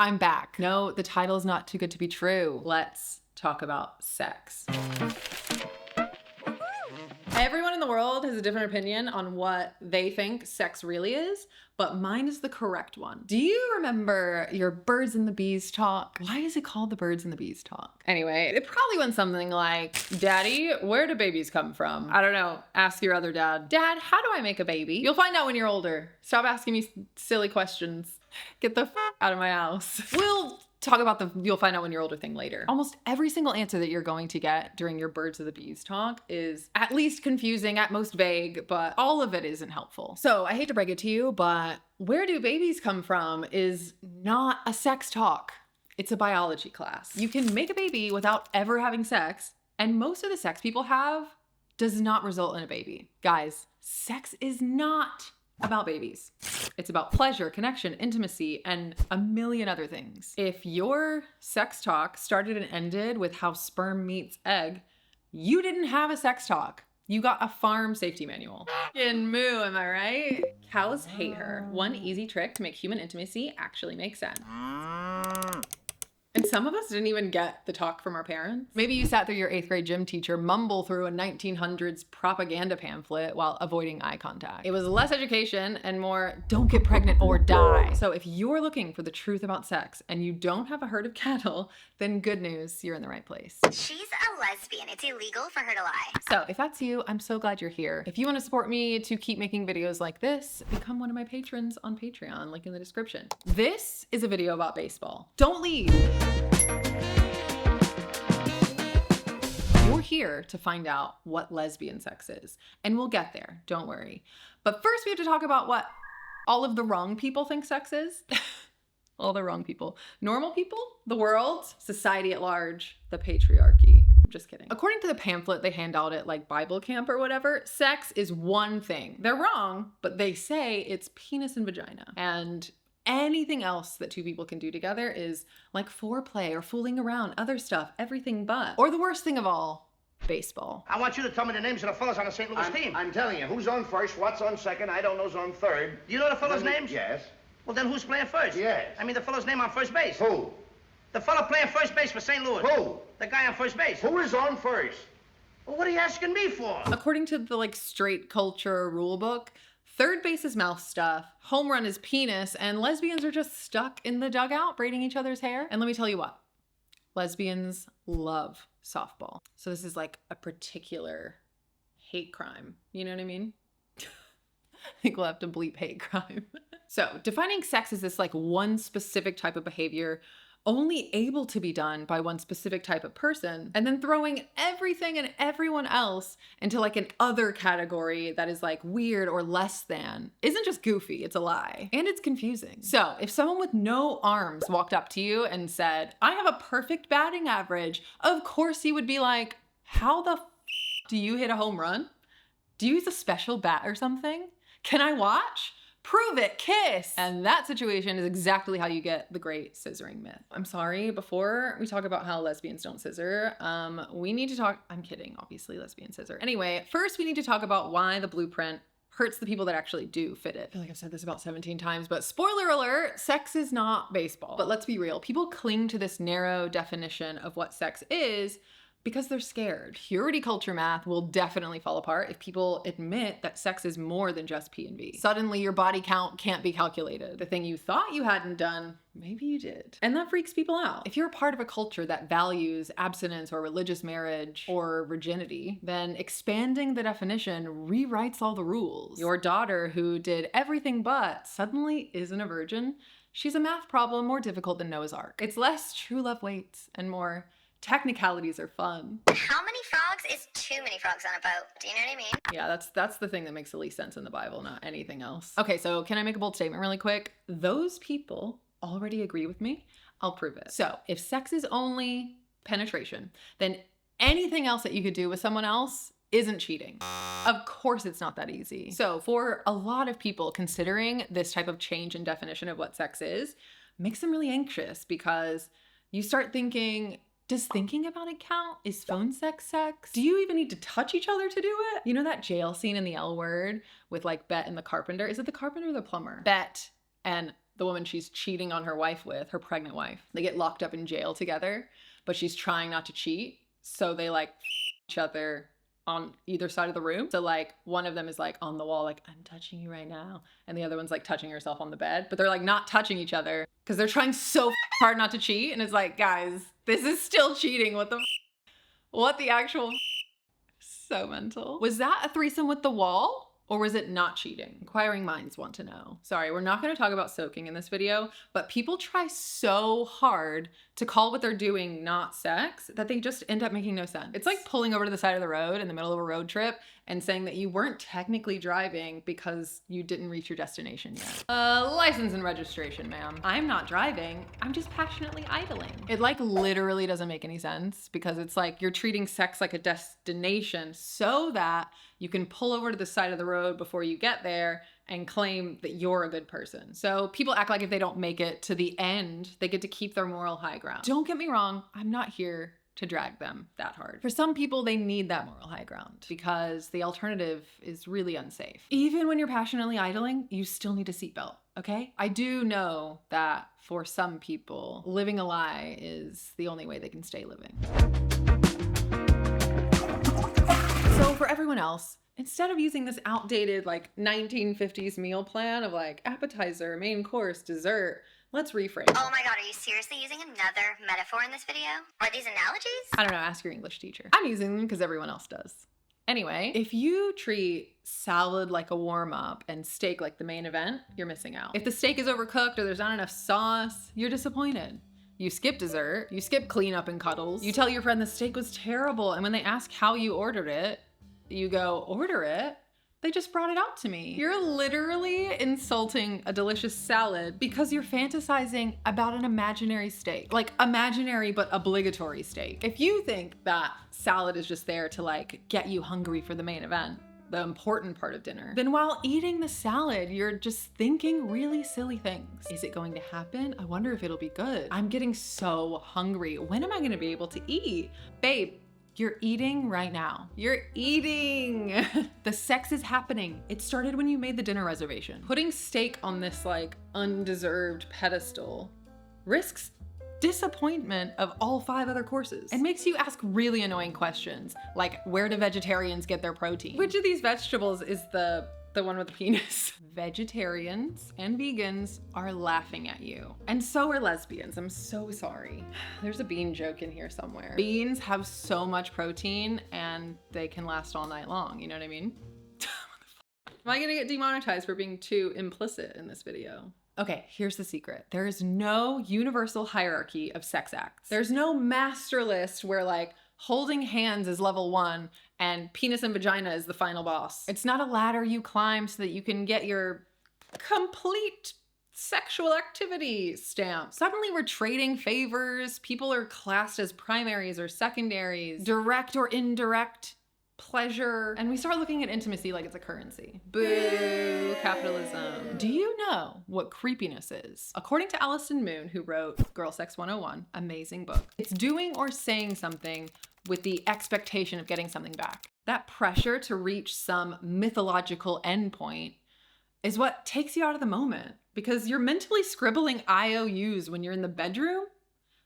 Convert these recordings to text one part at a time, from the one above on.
I'm back. No, the title is not too good to be true. Let's talk about sex. Everyone in the world has a different opinion on what they think sex really is, but mine is the correct one. Do you remember your birds and the bees talk? Why is it called the birds and the bees talk? Anyway, it probably went something like, Daddy, where do babies come from? I don't know. Ask your other dad. Dad, how do I make a baby? You'll find out when you're older. Stop asking me silly questions. Get the out of my house. We'll talk about the you'll find out when you're older thing later. Almost every single answer that you're going to get during your birds of the bees talk is at least confusing, at most vague, but all of it isn't helpful. So I hate to break it to you, but where do babies come from is not a sex talk. It's a biology class. You can make a baby without ever having sex, and most of the sex people have does not result in a baby. Guys, sex is not about babies. It's about pleasure, connection, intimacy, and a million other things. If your sex talk started and ended with how sperm meets egg, you didn't have a sex talk. You got a farm safety manual. In moo, am I right? Cows hate her. One easy trick to make human intimacy actually make sense. And some of us didn't even get the talk from our parents. Maybe you sat through your 8th grade gym teacher mumble through a 1900s propaganda pamphlet while avoiding eye contact. It was less education and more, don't get pregnant or die. So if you're looking for the truth about sex and you don't have a herd of cattle, then good news, you're in the right place. She's a lesbian. It's illegal for her to lie. So if that's you, I'm so glad you're here. If you want to support me to keep making videos like this, become one of my patrons on Patreon, link in the description. This is a video about baseball. Don't leave. You're here to find out what lesbian sex is, and we'll get there, don't worry. But first we have to talk about what all of the wrong people think sex is. All the wrong people. Normal people, the world, society at large, the patriarchy. I'm just kidding. According to the pamphlet they hand out at like Bible camp or whatever, sex is one thing. They're wrong, but they say it's penis and vagina. And anything else that two people can do together is like foreplay or fooling around, other stuff, everything but. Or the worst thing of all, baseball. I want you to tell me the names of the fellas on the St. Louis team. I'm telling you, who's on first, what's on second, I don't know who's on third. You know the fellas' names? Yes. Well, then who's playing first? Yes. I mean the fellow's name on first base. Who? The fellow playing first base for St. Louis. Who? The guy on first base. Who is on first? Well, what are you asking me for? According to the like straight culture rule book, third base is mouth stuff, home run is penis, and lesbians are just stuck in the dugout braiding each other's hair. And let me tell you what, lesbians love softball. So this is like a particular hate crime. You know what I mean? I think we'll have to bleep hate crime. So defining sex as this like one specific type of behavior only able to be done by one specific type of person, and then throwing everything and everyone else into like an other category that is like weird or less than, isn't just goofy, it's a lie. And it's confusing. So if someone with no arms walked up to you and said, I have a perfect batting average, of course you would be like, how the do you hit a home run? Do you use a special bat or something? Can I watch? Prove it, kiss. And that situation is exactly how you get the great scissoring myth. I'm sorry, before we talk about how lesbians don't scissor, we need to talk, I'm kidding, obviously lesbians scissor. Anyway, first we need to talk about why the blueprint hurts the people that actually do fit it. I feel like I've said this about 17 times, but spoiler alert, sex is not baseball. But let's be real, people cling to this narrow definition of what sex is because they're scared. Purity culture math will definitely fall apart if people admit that sex is more than just P&V. Suddenly your body count can't be calculated. The thing you thought you hadn't done, maybe you did. And that freaks people out. If you're a part of a culture that values abstinence or religious marriage or virginity, then expanding the definition rewrites all the rules. Your daughter who did everything but suddenly isn't a virgin. She's a math problem more difficult than Noah's Ark. It's less true love waits and more technicalities are fun. How many frogs is too many frogs on a boat? Do you know what I mean? Yeah, that's the thing that makes the least sense in the Bible, not anything else. Okay, so can I make a bold statement really quick? Those people already agree with me. I'll prove it. So if sex is only penetration, then anything else that you could do with someone else isn't cheating. Of course it's not that easy. So for a lot of people, considering this type of change in definition of what sex is makes them really anxious because you start thinking, does thinking about it count? Is phone sex sex? Do you even need to touch each other to do it? You know that jail scene in The L Word with like Bet and the carpenter? Is it the carpenter or the plumber? Bet and the woman she's cheating on her wife with, her pregnant wife. They get locked up in jail together, but she's trying not to cheat. So they like each other on either side of the room. So like one of them is like on the wall, like, I'm touching you right now. And the other one's like touching herself on the bed, but they're like not touching each other because they're trying so hard not to cheat. And it's like, guys, this is still cheating. What the actual so mental. Was that a threesome with the wall? Or was it not cheating? Inquiring minds want to know. Sorry, we're not gonna talk about soaking in this video, but people try so hard to call what they're doing not sex that they just end up making no sense. It's like pulling over to the side of the road in the middle of a road trip and saying that you weren't technically driving because you didn't reach your destination yet. License and registration, ma'am. I'm not driving, I'm just passionately idling. It like literally doesn't make any sense because it's like you're treating sex like a destination so that you can pull over to the side of the road before you get there and claim that you're a good person. So people act like if they don't make it to the end, they get to keep their moral high ground. Don't get me wrong, I'm not here to drag them that hard. For some people, they need that moral high ground because the alternative is really unsafe. Even when you're passionately idling, you still need a seatbelt, okay? I do know that for some people, living a lie is the only way they can stay living. So for everyone else, instead of using this outdated like 1950s meal plan of like appetizer, main course, dessert, let's reframe. Oh my god, are you seriously using another metaphor in this video? Are these analogies? I don't know, ask your English teacher. I'm using them because everyone else does. Anyway, if you treat salad like a warm-up and steak like the main event, you're missing out. If the steak is overcooked or there's not enough sauce, you're disappointed. You skip dessert, you skip cleanup and cuddles. You tell your friend the steak was terrible, and when they ask how you ordered it, you go, order it? They just brought it out to me. You're literally insulting a delicious salad because you're fantasizing about an imaginary steak. Like imaginary but obligatory steak. If you think that salad is just there to like get you hungry for the main event, the important part of dinner, then while eating the salad, you're just thinking really silly things. Is it going to happen? I wonder if it'll be good. I'm getting so hungry. When am I gonna be able to eat? Babe, you're eating right now. You're eating. The sex is happening. It started when you made the dinner reservation. Putting steak on this like undeserved pedestal risks disappointment of all 5 other courses and makes you ask really annoying questions like, where do vegetarians get their protein? Which of these vegetables is the one with the penis? Vegetarians and vegans are laughing at you. And so are lesbians. I'm so sorry. There's a bean joke in here somewhere. Beans have so much protein and they can last all night long. You know what I mean? Am I gonna get demonetized for being too implicit in this video? Okay, here's the secret. There is no universal hierarchy of sex acts. There's no master list where like holding hands is level 1 and penis and vagina is the final boss. It's not a ladder you climb so that you can get your complete sexual activity stamp. Suddenly we're trading favors. People are classed as primaries or secondaries, direct or indirect pleasure, and we start looking at intimacy like it's a currency. Boo, capitalism. Do you know what creepiness is? According to Allison Moon, who wrote Girl Sex 101, amazing book, it's doing or saying something with the expectation of getting something back. That pressure to reach some mythological endpoint is what takes you out of the moment because you're mentally scribbling IOUs when you're in the bedroom.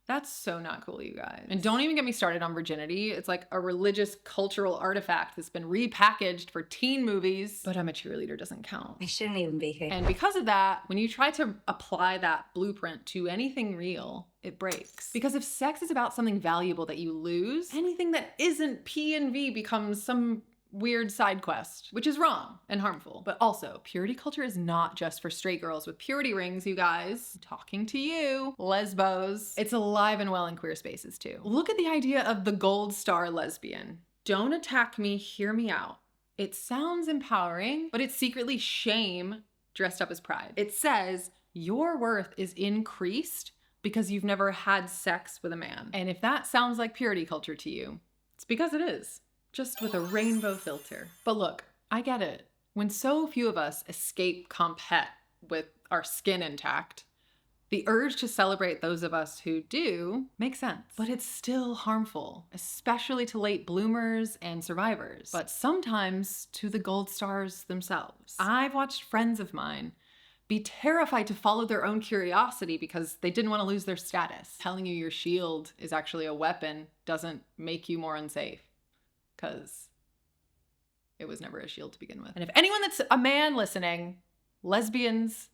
That's so not cool, you guys. And don't even get me started on virginity. It's like a religious cultural artifact that's been repackaged for teen movies, but I'm a cheerleader doesn't count. I shouldn't even be here. And because of that, when you try to apply that blueprint to anything real, it breaks. Because if sex is about something valuable that you lose, anything that isn't P and V becomes some weird side quest, which is wrong and harmful. But also, purity culture is not just for straight girls with purity rings, you guys. I'm talking to you, lesbos. It's alive and well in queer spaces too. Look at the idea of the gold star lesbian. Don't attack me, hear me out. It sounds empowering, but it's secretly shame dressed up as pride. It says your worth is increased because you've never had sex with a man. And if that sounds like purity culture to you, it's because it is. Just with a rainbow filter. But look, I get it. When so few of us escape compet with our skin intact, the urge to celebrate those of us who do makes sense. But it's still harmful, especially to late bloomers and survivors, but sometimes to the gold stars themselves. I've watched friends of mine be terrified to follow their own curiosity because they didn't want to lose their status. Telling you your shield is actually a weapon doesn't make you more unsafe, because it was never a shield to begin with. And if anyone that's a man listening, lesbians,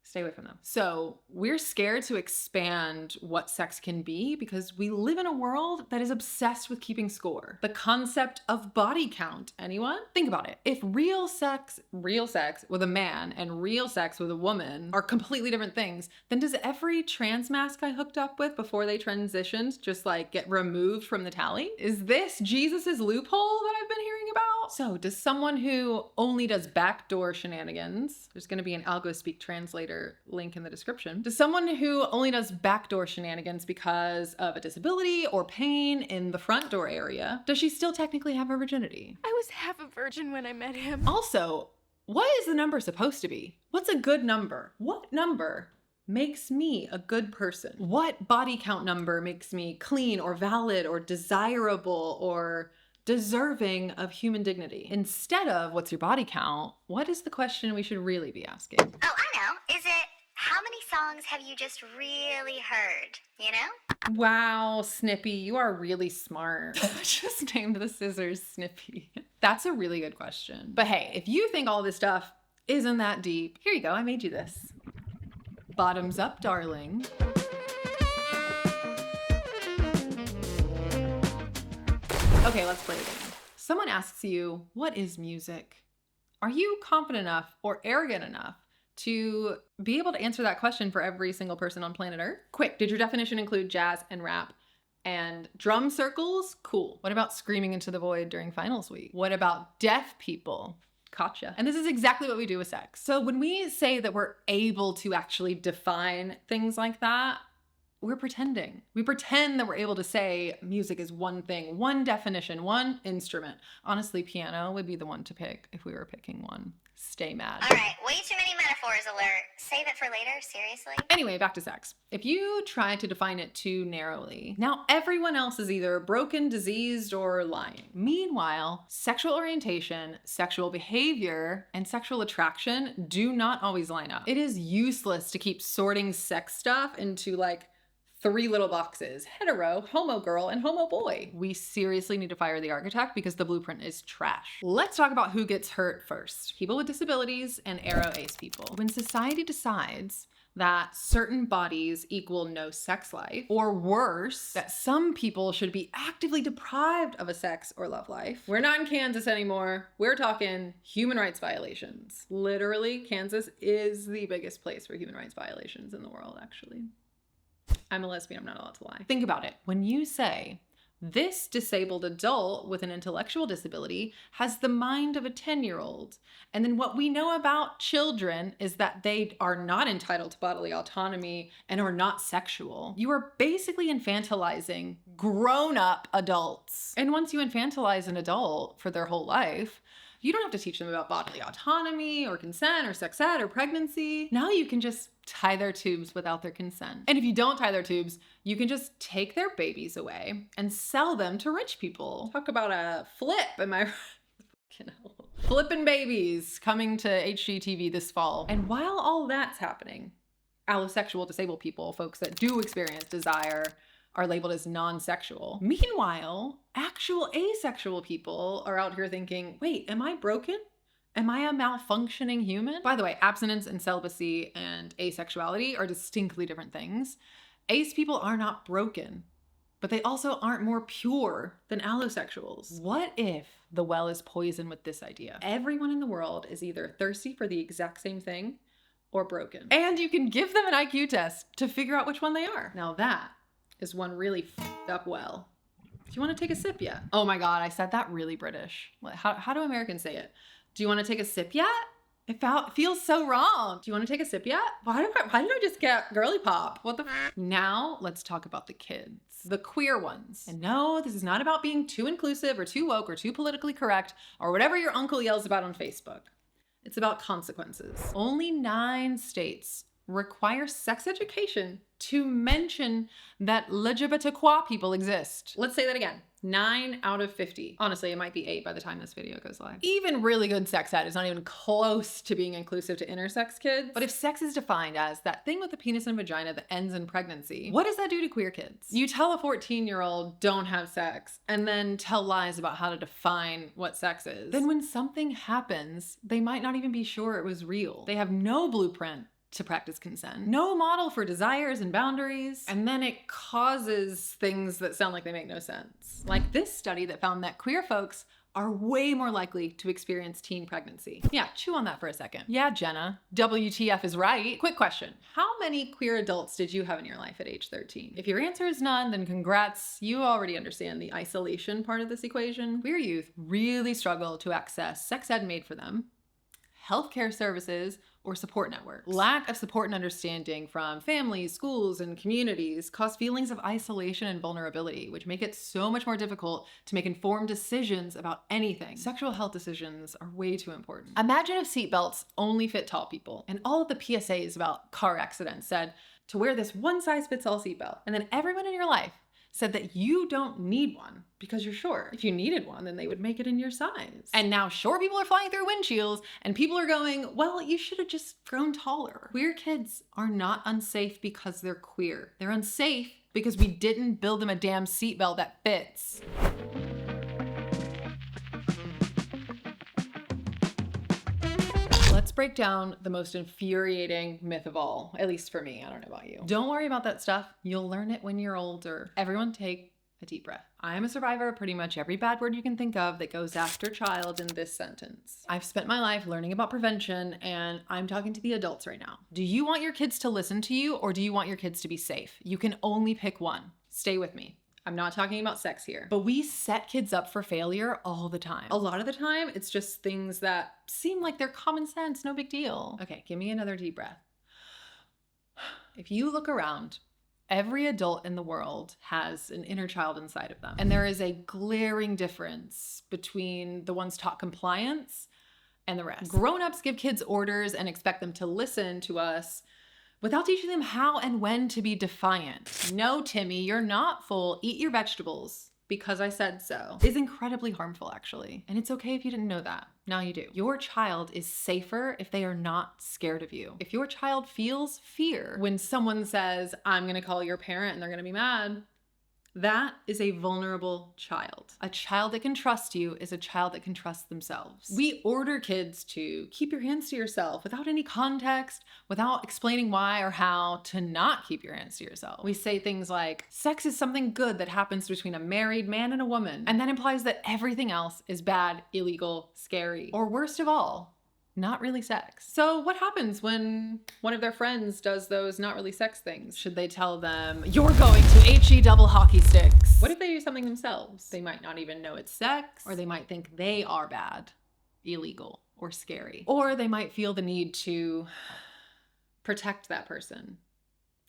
stay away from them. So we're scared to expand what sex can be because we live in a world that is obsessed with keeping score. The concept of body count, anyone? Think about it. If real sex with a man and real sex with a woman are completely different things, then does every trans mask I hooked up with before they transitioned just like get removed from the tally? Is this Jesus's loophole that I've been hearing about? So does someone who only does backdoor shenanigans, there's gonna be an AlgoSpeak translator link in the description. Does someone who only does backdoor shenanigans because of a disability or pain in the front door area, does she still technically have her virginity? I was half a virgin when I met him. Also, what is the number supposed to be? What's a good number? What number makes me a good person? What body count number makes me clean or valid or desirable or deserving of human dignity? Instead of what's your body count, what is the question we should really be asking? Oh, I know. Is it how many songs have you just really heard? You know? Wow, Snippy, you are really smart. I just named the scissors Snippy. That's a really good question. But hey, if you think all this stuff isn't that deep, here you go, I made you this. Bottoms up, darling. Okay, let's play a game. Someone asks you, what is music? Are you confident enough or arrogant enough to be able to answer that question for every single person on planet Earth? Quick, did your definition include jazz and rap and drum circles? Cool. What about screaming into the void during finals week? What about deaf people? Gotcha. And this is exactly what we do with sex. So when we say that we're able to actually define things like that, we're pretending. We pretend that we're able to say music is one thing, one definition, one instrument. Honestly, piano would be the one to pick if we were picking one. Stay mad. All right, way too many metaphors alert. Save it for later, seriously. Anyway, back to sex. If you try to define it too narrowly, now everyone else is either broken, diseased, or lying. Meanwhile, sexual orientation, sexual behavior, and sexual attraction do not always line up. It is useless to keep sorting sex stuff into like 3 little boxes: hetero, homo girl, and homo boy. We seriously need to fire the architect because the blueprint is trash. Let's talk about who gets hurt first. People with disabilities and aro-ace people. When society decides that certain bodies equal no sex life, or worse, that some people should be actively deprived of a sex or love life. We're not in Kansas anymore. We're talking human rights violations. Literally, Kansas is the biggest place for human rights violations in the world, actually. I'm a lesbian, I'm not allowed to lie. Think about it. When you say, this disabled adult with an intellectual disability has the mind of a 10-year-old, and then what we know about children is that they are not entitled to bodily autonomy and are not sexual, you are basically infantilizing grown-up adults. And once you infantilize an adult for their whole life, you don't have to teach them about bodily autonomy or consent or sex ed or pregnancy. Now you can just tie their tubes without their consent. And if you don't tie their tubes, you can just take their babies away and sell them to rich people. Talk about a flip, am I right? Flipping babies coming to HGTV this fall. And while all that's happening, allosexual disabled people, folks that do experience desire, are labeled as non-sexual. Meanwhile, actual asexual people are out here thinking, wait, am I broken? Am I a malfunctioning human? By the way, abstinence and celibacy and asexuality are distinctly different things. Ace people are not broken, but they also aren't more pure than allosexuals. What if the well is poisoned with this idea? Everyone in the world is either thirsty for the exact same thing or broken. And you can give them an IQ test to figure out which one they are. Now that is one really f***ed up well. Do you want to take a sip yet? Oh my God, I said that really British. How do Americans say it? Do you want to take a sip yet? It feels so wrong. Do you want to take a sip yet? Why did I just get girly pop? What the f? Now let's talk about the kids, the queer ones. And no, this is not about being too inclusive or too woke or too politically correct or whatever your uncle yells about on Facebook. It's about consequences. Only 9 states require sex education to mention that LGBTQ people exist. Let's say that again. 9 out of 50. Honestly, it might be 8 by the time this video goes live. Even really good sex ed is not even close to being inclusive to intersex kids. But if sex is defined as that thing with the penis and vagina that ends in pregnancy, what does that do to queer kids? You tell a 14-year-old don't have sex and then tell lies about how to define what sex is. Then when something happens, they might not even be sure it was real. They have no blueprint to practice consent, no model for desires and boundaries, and then it causes things that sound like they make no sense. Like this study that found that queer folks are way more likely to experience teen pregnancy. Yeah, chew on that for a second. Yeah, Jenna, WTF is right. Quick question, how many queer adults did you have in your life at age 13? If your answer is none, then congrats, you already understand the isolation part of this equation. Queer youth really struggle to access sex ed made for them, healthcare services, or support networks. Lack of support and understanding from families, schools, and communities cause feelings of isolation and vulnerability, which make it so much more difficult to make informed decisions about anything. Sexual health decisions are way too important. Imagine if seatbelts only fit tall people, and all of the PSAs about car accidents said to wear this one-size-fits-all seatbelt, and then everyone in your life said that you don't need one because you're short. If you needed one, then they would make it in your size. And now short people are flying through windshields and people are going, well, you should have just grown taller. Queer kids are not unsafe because they're queer. They're unsafe because we didn't build them a damn seatbelt that fits. Let's break down the most infuriating myth of all, at least for me. I don't know about you. Don't worry about that stuff. You'll learn it when you're older. Everyone take a deep breath. I am a survivor of pretty much every bad word you can think of that goes after child in this sentence. I've spent my life learning about prevention, and I'm talking to the adults right now. Do you want your kids to listen to you, or do you want your kids to be safe? You can only pick one. Stay with me. I'm not talking about sex here, but we set kids up for failure all the time. A lot of the time, it's just things that seem like they're common sense, no big deal. Okay, give me another deep breath. If you look around, every adult in the world has an inner child inside of them. And there is a glaring difference between the ones taught compliance and the rest. Grown-ups give kids orders and expect them to listen to us without teaching them how and when to be defiant. No, Timmy, you're not full. Eat your vegetables because I said so. Is incredibly harmful, actually. And it's okay if you didn't know that. Now you do. Your child is safer if they are not scared of you. If your child feels fear when someone says, I'm gonna call your parent and they're gonna be mad, that is a vulnerable child. A child that can trust you is a child that can trust themselves. We order kids to keep your hands to yourself without any context, without explaining why or how to not keep your hands to yourself. We say things like, sex is something good that happens between a married man and a woman, and that implies that everything else is bad, illegal, scary, or worst of all, not really sex. So what happens when one of their friends does those not really sex things? Should they tell them, you're going to HE double hockey sticks? What if they do something themselves? They might not even know it's sex, or they might think they are bad, illegal, or scary. Or they might feel the need to protect that person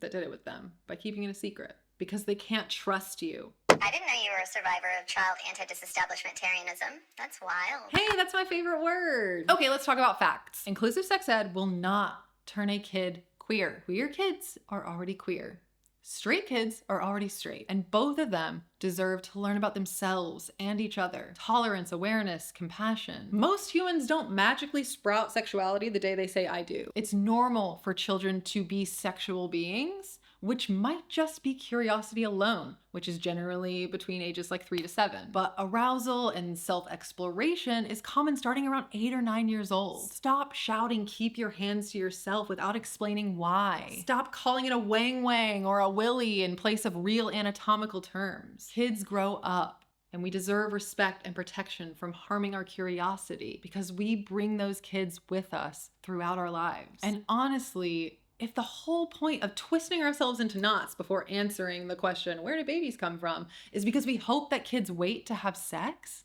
that did it with them by keeping it a secret because they can't trust you. I didn't know you were a survivor of child anti-disestablishmentarianism. That's wild. Hey, that's my favorite word. Okay, let's talk about facts. Inclusive sex ed will not turn a kid queer. Queer kids are already queer. Straight kids are already straight, and both of them deserve to learn about themselves and each other. Tolerance, awareness, compassion. Most humans don't magically sprout sexuality the day they say I do. It's normal for children to be sexual beings, which might just be curiosity alone, which is generally between ages like 3 to 7. But arousal and self-exploration is common starting around 8 or 9 years old. Stop shouting, keep your hands to yourself without explaining why. Stop calling it a wang wang or a willy in place of real anatomical terms. Kids grow up, and we deserve respect and protection from harming our curiosity because we bring those kids with us throughout our lives. And honestly, if the whole point of twisting ourselves into knots before answering the question, where do babies come from, is because we hope that kids wait to have sex,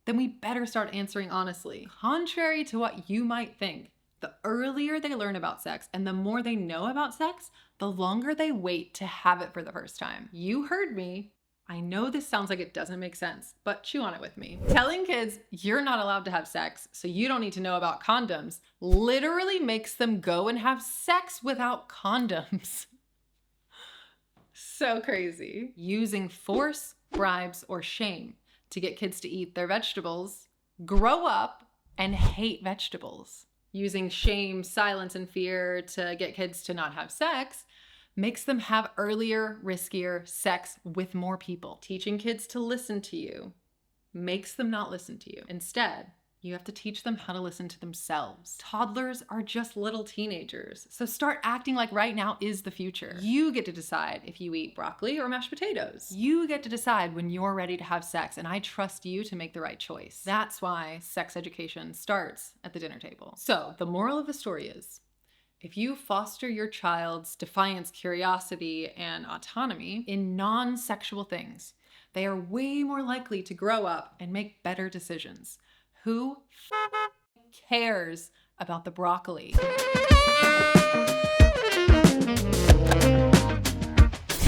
then we better start answering honestly. Contrary to what you might think, the earlier they learn about sex and the more they know about sex, the longer they wait to have it for the first time. You heard me. I know this sounds like it doesn't make sense, but chew on it with me. Telling kids you're not allowed to have sex, so you don't need to know about condoms, literally makes them go and have sex without condoms. So crazy. Using force, bribes, or shame to get kids to eat their vegetables, grow up and hate vegetables. Using shame, silence, and fear to get kids to not have sex makes them have earlier, riskier sex with more people. Teaching kids to listen to you makes them not listen to you. Instead, you have to teach them how to listen to themselves. Toddlers are just little teenagers, so start acting like right now is the future. You get to decide if you eat broccoli or mashed potatoes. You get to decide when you're ready to have sex, and I trust you to make the right choice. That's why sex education starts at the dinner table. So the moral of the story is, if you foster your child's defiance, curiosity, and autonomy in non-sexual things, they are way more likely to grow up and make better decisions. Who cares about the broccoli?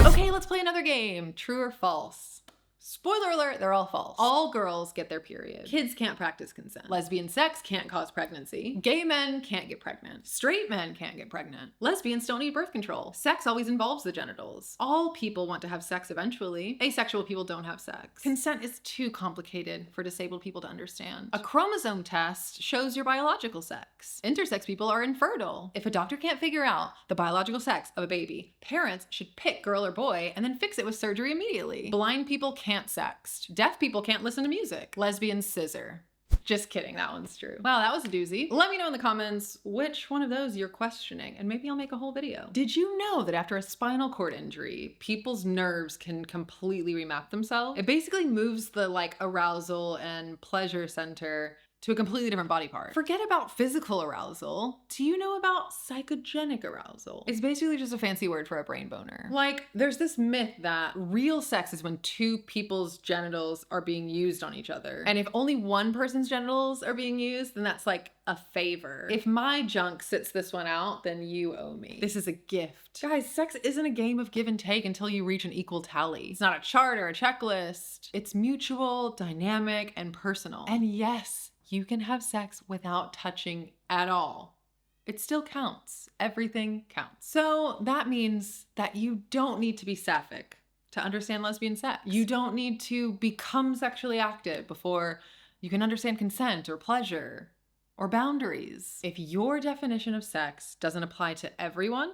Okay, let's play another game. True or false? Spoiler alert, they're all false. All girls get their period. Kids can't practice consent. Lesbian sex can't cause pregnancy. Gay men can't get pregnant. Straight men can't get pregnant. Lesbians don't need birth control. Sex always involves the genitals. All people want to have sex eventually. Asexual people don't have sex. Consent is too complicated for disabled people to understand. A chromosome test shows your biological sex. Intersex people are infertile. If a doctor can't figure out the biological sex of a baby, parents should pick girl or boy and then fix it with surgery immediately. Blind people can't sext. Deaf people can't listen to music. Lesbians scissor. Just kidding, that one's true. Wow, that was a doozy. Let me know in the comments which one of those you're questioning, and maybe I'll make a whole video. Did you know that after a spinal cord injury, people's nerves can completely remap themselves? It basically moves the arousal and pleasure center to a completely different body part. Forget about physical arousal. Do you know about psychogenic arousal? It's basically just a fancy word for a brain boner. There's this myth that real sex is when two people's genitals are being used on each other. And if only one person's genitals are being used, then that's like a favor. If my junk sits this one out, then you owe me. This is a gift. Guys, sex isn't a game of give and take until you reach an equal tally. It's not a chart or a checklist. It's mutual, dynamic, and personal. And yes, you can have sex without touching at all. It still counts. Everything counts. So that means that you don't need to be sapphic to understand lesbian sex. You don't need to become sexually active before you can understand consent or pleasure or boundaries. If your definition of sex doesn't apply to everyone,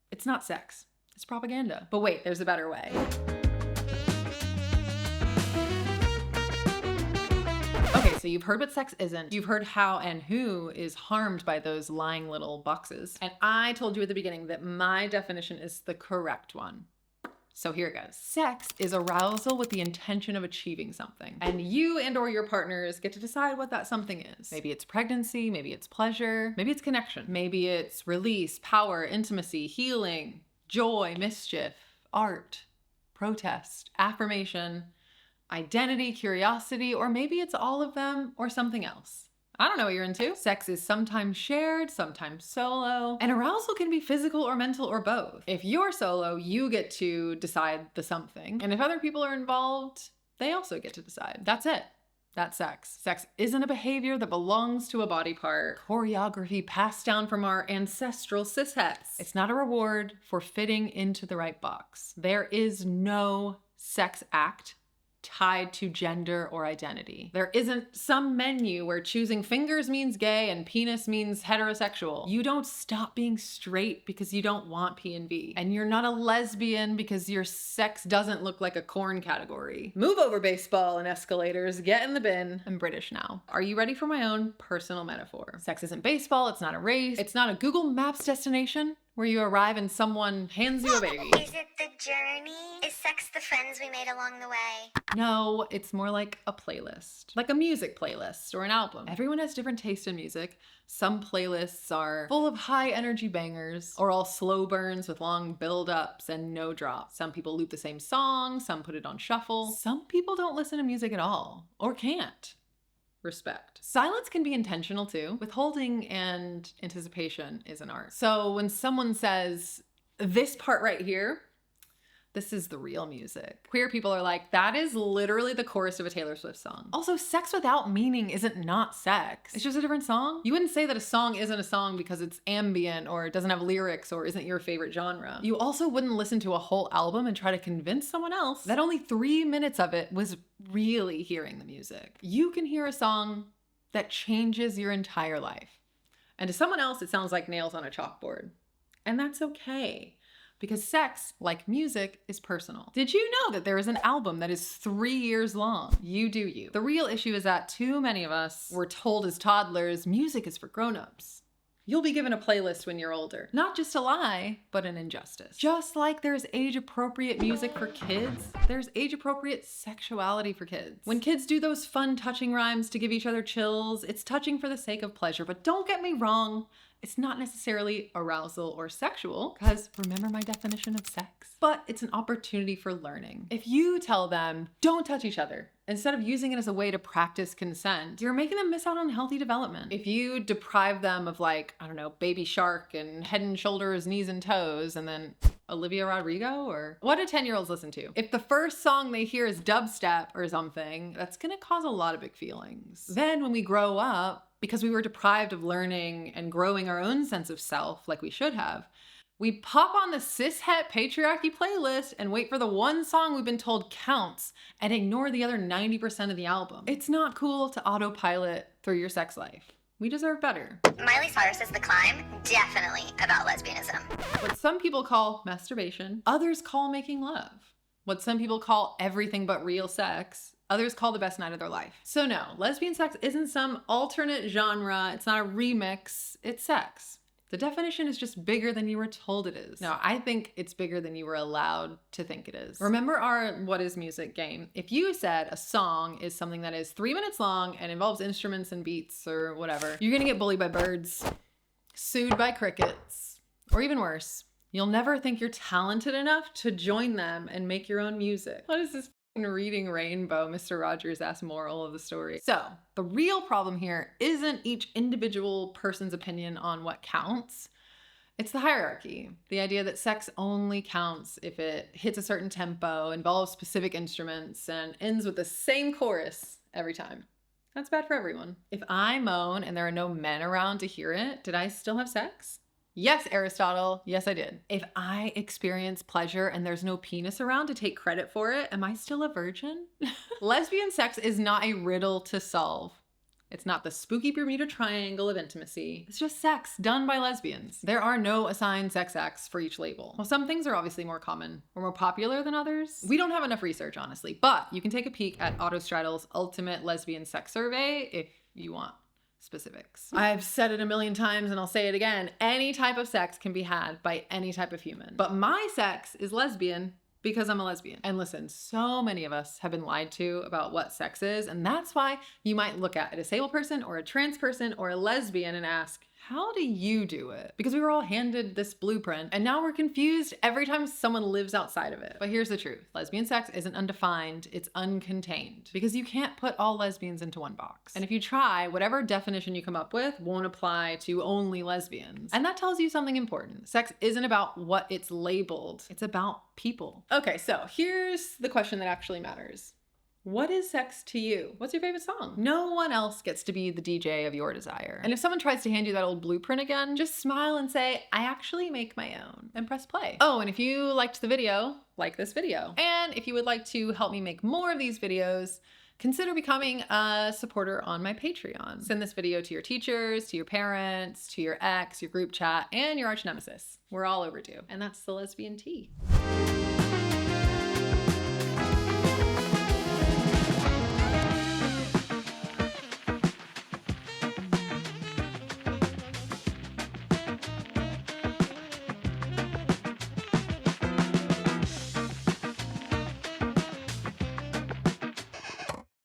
it's not sex. It's propaganda. But wait, there's a better way. Okay, so you've heard what sex isn't. You've heard how and who is harmed by those lying little boxes. And I told you at the beginning that my definition is the correct one. So here it goes. Sex is arousal with the intention of achieving something. And you and or your partners get to decide what that something is. Maybe it's pregnancy, maybe it's pleasure, maybe it's connection. Maybe it's release, power, intimacy, healing, joy, mischief, art, protest, affirmation, identity, curiosity, or maybe it's all of them or something else. I don't know what you're into. Sex is sometimes shared, sometimes solo, and arousal can be physical or mental or both. If you're solo, you get to decide the something, and if other people are involved, they also get to decide. That's it. That's sex. Sex isn't a behavior that belongs to a body part. Choreography passed down from our ancestral cishetes. It's not a reward for fitting into the right box. There is no sex act tied to gender or identity. There isn't some menu where choosing fingers means gay and penis means heterosexual. You don't stop being straight because you don't want P and V. And you're not a lesbian because your sex doesn't look like a corn category. Move over, baseball and escalators, get in the bin. I'm British now. Are you ready for my own personal metaphor? Sex isn't baseball, it's not a race, it's not a Google Maps destination where you arrive and someone hands you a baby. Is it the journey? Is sex the friends we made along the way? No, it's more like a playlist, like a music playlist or an album. Everyone has different taste in music. Some playlists are full of high energy bangers or all slow burns with long build-ups and no drops. Some people loop the same song, some put it on shuffle. Some people don't listen to music at all or can't. Respect. Silence can be intentional too. Withholding and anticipation is an art. So when someone says, this part right here, This is the real music. Queer people are like, that is literally the chorus of a Taylor Swift song. Also, sex without meaning isn't not sex. It's just a different song. You wouldn't say that a song isn't a song because it's ambient or it doesn't have lyrics or isn't your favorite genre. You also wouldn't listen to a whole album and try to convince someone else that only 3 minutes of it was really hearing the music. You can hear a song that changes your entire life. And to someone else, it sounds like nails on a chalkboard. And that's okay. Because sex, like music, is personal. Did you know that there is an album that is 3 years long? You do you. The real issue is that too many of us were told as toddlers, music is for grown-ups. You'll be given a playlist when you're older. Not just a lie, but an injustice. Just like there's age-appropriate music for kids, there's age-appropriate sexuality for kids. When kids do those fun touching rhymes to give each other chills, it's touching for the sake of pleasure, but don't get me wrong, it's not necessarily arousal or sexual, because remember my definition of sex? But it's an opportunity for learning. If you tell them, don't touch each other, instead of using it as a way to practice consent, you're making them miss out on healthy development. If you deprive them of like, I don't know, Baby Shark and Head and Shoulders, Knees and Toes, and then Olivia Rodrigo, or what do 10-year-olds listen to? If the first song they hear is dubstep or something, that's gonna cause a lot of big feelings. Then when we grow up, because we were deprived of learning and growing our own sense of self like we should have, we pop on the cishet patriarchy playlist and wait for the one song we've been told counts and ignore the other 90% of the album. It's not cool to autopilot through your sex life. We deserve better. Miley Cyrus's The Climb, definitely about lesbianism. What some people call masturbation, others call making love. What some people call everything but real sex, others call the best night of their life. So no, lesbian sex isn't some alternate genre, it's not a remix, it's sex. The definition is just bigger than you were told it is. No, I think it's bigger than you were allowed to think it is. Remember our What is Music game? If you said a song is something that is 3 minutes long and involves instruments and beats or whatever, you're gonna get bullied by birds, sued by crickets, or even worse, you'll never think you're talented enough to join them and make your own music. What is this reading Rainbow, Mr. Rogers-ass moral of the story? So the real problem here isn't each individual person's opinion on what counts. It's the hierarchy. The idea that sex only counts if it hits a certain tempo, involves specific instruments, and ends with the same chorus every time. That's bad for everyone. If I moan and there are no men around to hear it, did I still have sex? Yes, Aristotle. Yes, I did. If I experience pleasure and there's no penis around to take credit for it, am I still a virgin? Lesbian sex is not a riddle to solve. It's not the spooky Bermuda Triangle of intimacy. It's just sex done by lesbians. There are no assigned sex acts for each label. Well, some things are obviously more common or more popular than others. We don't have enough research, honestly, but you can take a peek at Autostradle's Ultimate Lesbian Sex Survey if you want specifics. I've said it a million times and I'll say it again. Any type of sex can be had by any type of human. But my sex is lesbian because I'm a lesbian. And listen, so many of us have been lied to about what sex is, and that's why you might look at a disabled person or a trans person or a lesbian and ask, how do you do it? Because we were all handed this blueprint and now we're confused every time someone lives outside of it. But here's the truth. Lesbian sex isn't undefined, it's uncontained. Because you can't put all lesbians into one box. And if you try, whatever definition you come up with won't apply to only lesbians. And that tells you something important. Sex isn't about what it's labeled, it's about people. Okay, so here's the question that actually matters. What is sex to you? What's your favorite song? No one else gets to be the DJ of your desire. And if someone tries to hand you that old blueprint again, just smile and say, I actually make my own, and press play. Oh, and if you liked the video, like this video. And if you would like to help me make more of these videos, consider becoming a supporter on my Patreon. Send this video to your teachers, to your parents, to your ex, your group chat, and your arch nemesis. We're all overdue. And that's the lesbian tea.